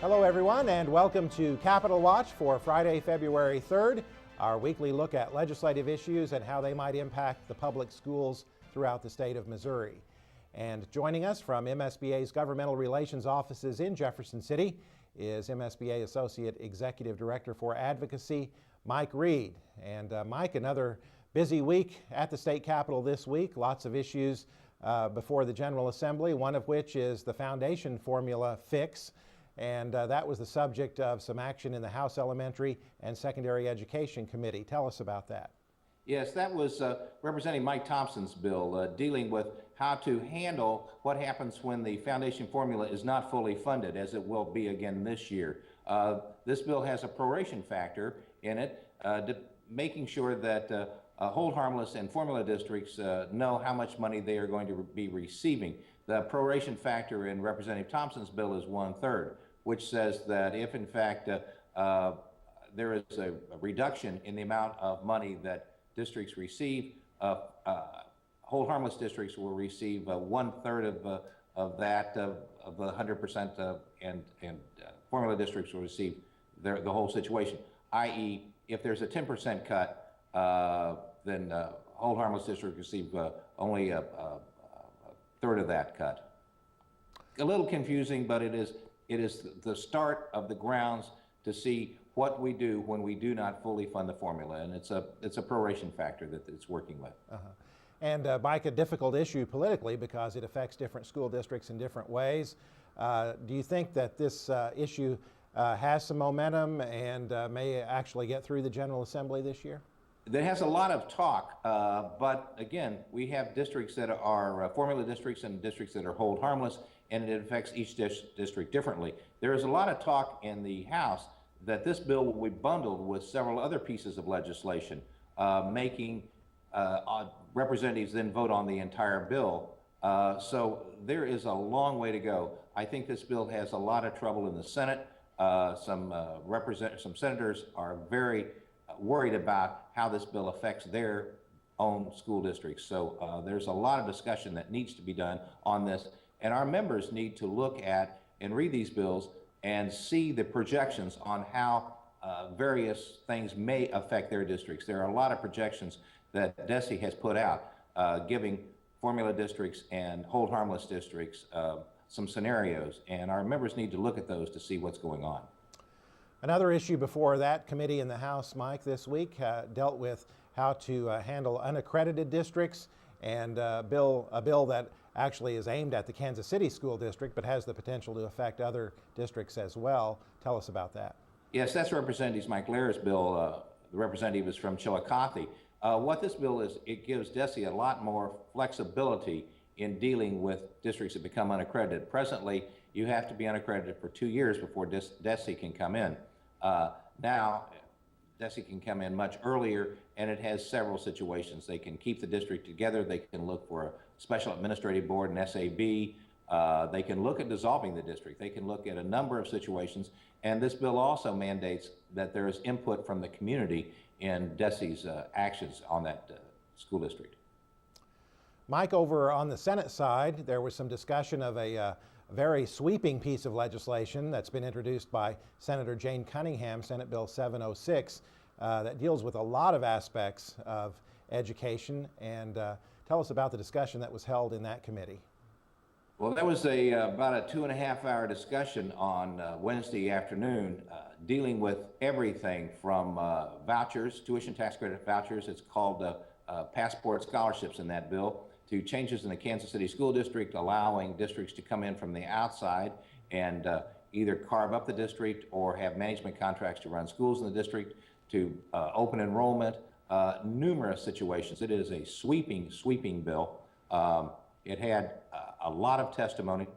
Hello everyone, and welcome to Capitol Watch for Friday, February 3rd, our weekly look at legislative issues and how they might impact the public schools throughout the state of Missouri. And joining us from MSBA's Governmental Relations offices in Jefferson City is MSBA Associate Executive Director for Advocacy, Mike Reed. And Mike, another busy week at the state capitol this week, lots of issues before the General Assembly, one of which is the foundation formula fix. And that was the subject of some action in the House Elementary and Secondary Education Committee. Tell us about that. Yes, that was Representative Mike Thompson's bill dealing with how to handle what happens when the foundation formula is not fully funded, as it will be again this year. This bill has a proration factor in it, making sure that hold harmless and formula districts know how much money they are going to be receiving. The proration factor in Representative Thompson's bill is 1/3, which says that if in fact there is a reduction in the amount of money that districts receive, hold harmless districts will receive 1/3 of that of the 100%, and formula districts will receive the whole situation. I.e., if there's a 10% cut, then hold harmless districts receive only a third of that cut. A little confusing, but it is the start of the grounds to see what we do when we do not fully fund the formula, and it's a proration factor that it's working with. And Mike, a difficult issue politically because it affects different school districts in different ways. Do you think that this issue has some momentum and may actually get through the General Assembly this year? There has a lot of talk, but again, we have districts that are formula districts and districts that are hold harmless, and it affects each district differently. There is a lot of talk in the House that this bill will be bundled with several other pieces of legislation, making representatives then vote on the entire bill. So there is a long way to go. I think this bill has a lot of trouble in the Senate. Some senators are very worried about how this bill affects their own school districts. So there's a lot of discussion that needs to be done on this, and our members need to look at and read these bills and see the projections on how various things may affect their districts. There are a lot of projections that DESE has put out, giving formula districts and hold harmless districts some scenarios, and our members need to look at those to see what's going on. Another issue before that committee in the House, Mike, this week dealt with how to handle unaccredited districts, and a bill that actually is aimed at the Kansas City School District but has the potential to affect other districts as well. Tell us about that. Yes, that's Representative Mike Lair's bill. The representative is from Chillicothe. What this bill is, it gives DESE a lot more flexibility in dealing with districts that become unaccredited. Presently, you have to be unaccredited for 2 years before DESE can come in. Now, DESE can come in much earlier, and it has several situations. They can keep the district together. They can look for a special administrative board, an SAB. They can look at dissolving the district. They can look at a number of situations. And this bill also mandates that there is input from the community in DESE's actions on that school district. Mike, over on the Senate side, there was some discussion of a very sweeping piece of legislation that's been introduced by Senator Jane Cunningham, Senate Bill 706, that deals with a lot of aspects of education. And tell us about the discussion that was held in that committee. Well, that was about a 2.5-hour discussion on Wednesday afternoon, dealing with everything from vouchers, tuition tax credit vouchers, it's called passport scholarships in that bill, to changes in the Kansas City School District, allowing districts to come in from the outside and either carve up the district or have management contracts to run schools in the district, to open enrollment, numerous situations. It is a sweeping bill. It had a lot of testimony.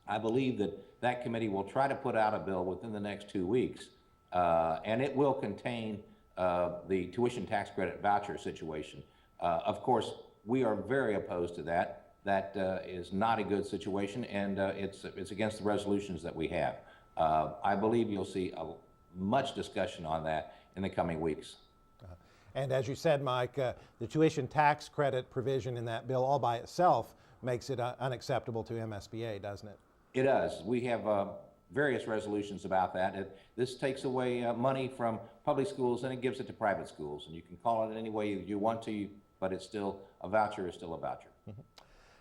I believe that committee will try to put out a bill within the next 2 weeks, and it will contain the tuition tax credit voucher situation. Of course, we are very opposed to that. That is not a good situation, and it's against the resolutions that we have. I believe you'll see much discussion on that in the coming weeks. And as you said, Mike, the tuition tax credit provision in that bill all by itself makes it unacceptable to MSBA, doesn't it? It does. We have various resolutions about that. This takes away money from public schools and it gives it to private schools. And you can call it any way you want to, but it's still, a voucher is still a voucher. Mm-hmm.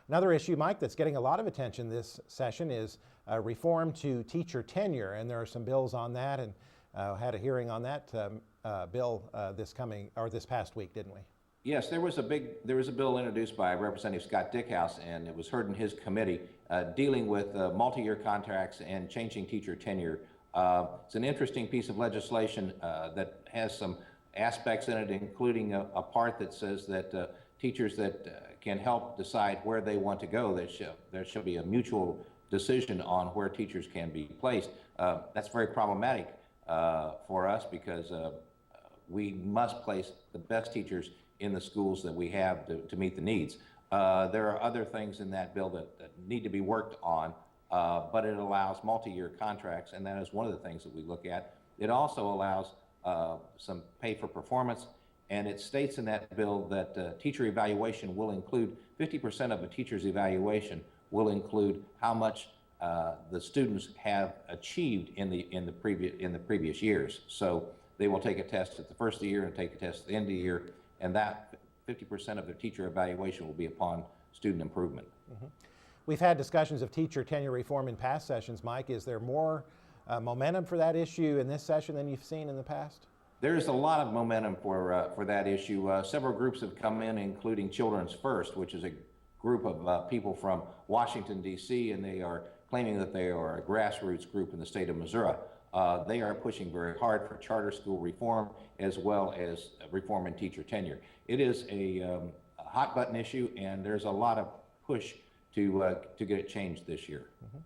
Another issue, Mike, that's getting a lot of attention this session is reform to teacher tenure. And there are some bills on that, and had a hearing on that bill this past week, didn't we? Yes, there was a bill introduced by Representative Scott Dickhouse, and it was heard in his committee dealing with multi-year contracts and changing teacher tenure. It's an interesting piece of legislation that has some aspects in it, including a part that says that teachers that can help decide where they want to go, there should be a mutual decision on where teachers can be placed. That's very problematic for us because we must place the best teachers in the schools that we have to meet the needs. There are other things in that bill that need to be worked on, but it allows multi-year contracts, and that is one of the things that we look at. It also allows some pay for performance, and it states in that bill that teacher evaluation will include 50% of a teacher's evaluation will include how much the students have achieved in the previous years. So they will take a test at the first of the year and take a test at the end of the year, and that 50% of their teacher evaluation will be upon student improvement. Mm-hmm. We've had discussions of teacher tenure reform in past sessions. Mike, is there more momentum for that issue in this session than you've seen in the past? There's a lot of momentum for that issue. Several groups have come in, including Children's First, which is a group of people from Washington, D.C., and they are claiming that they are a grassroots group in the state of Missouri. They are pushing very hard for charter school reform as well as reform in teacher tenure. It is a hot button issue, and there's a lot of push to get it changed this year. Mm-hmm.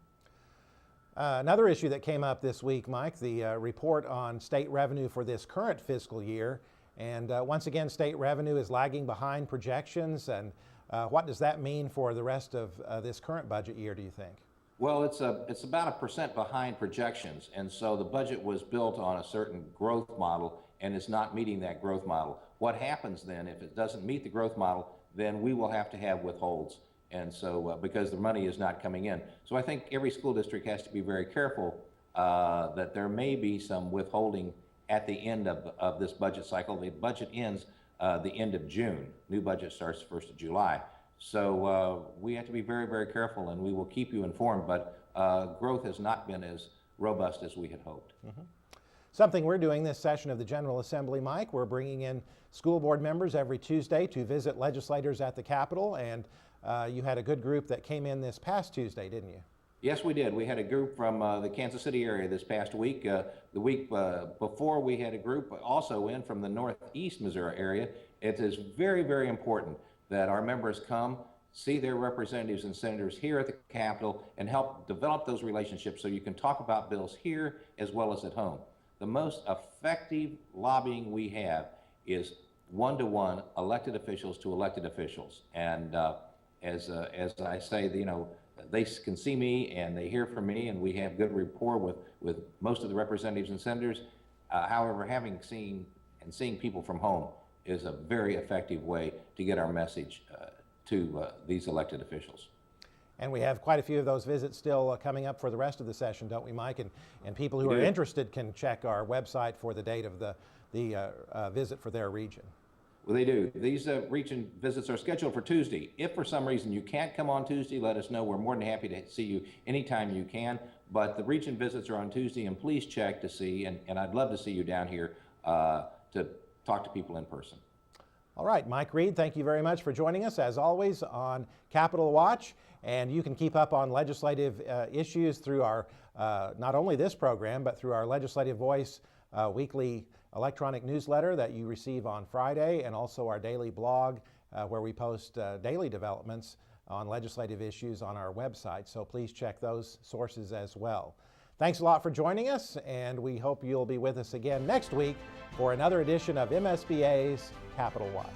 Another issue that came up this week, Mike, the report on state revenue for this current fiscal year. And once again, state revenue is lagging behind projections. And what does that mean for the rest of this current budget year, do you think? Well, it's about 1% behind projections, and so the budget was built on a certain growth model, and it's not meeting that growth model. What happens then, if it doesn't meet the growth model, then we will have to have withholds, and so because the money is not coming in. So I think every school district has to be very careful that there may be some withholding at the end of this budget cycle. The budget ends the end of June. New budget starts the 1st of July. So we have to be very, very careful, and we will keep you informed, but growth has not been as robust as we had hoped. Mm-hmm. Something we're doing this session of the General Assembly, Mike, we're bringing in school board members every Tuesday to visit legislators at the Capitol, and you had a good group that came in this past Tuesday, didn't you? Yes, we did. We had a group from the Kansas City area this past week. The week before, we had a group also in from the Northeast Missouri area. It is very, very important that our members come, see their representatives and senators here at the Capitol, and help develop those relationships so you can talk about bills here as well as at home. The most effective lobbying we have is one-to-one elected officials to elected officials. And as I say, you know, they can see me and they hear from me, and we have good rapport with most of the representatives and senators. However, seeing people from home is a very effective way to get our message to these elected officials. And we have quite a few of those visits still coming up for the rest of the session, don't we, Mike? And people who are interested can check our website for the date of the visit for their region. Well, they do. These region visits are scheduled for Tuesday. If for some reason you can't come on Tuesday, let us know. We're more than happy to see you anytime you can. But the region visits are on Tuesday, and please check to see, and I'd love to see you down here to talk to people in person. All right, Mike Reed, thank you very much for joining us, as always, on Capitol Watch. And you can keep up on legislative issues through our, not only this program, but through our Legislative Voice weekly electronic newsletter that you receive on Friday, and also our daily blog where we post daily developments on legislative issues on our website. So please check those sources as well. Thanks a lot for joining us, and we hope you'll be with us again next week for another edition of MSBA's Capitol Watch.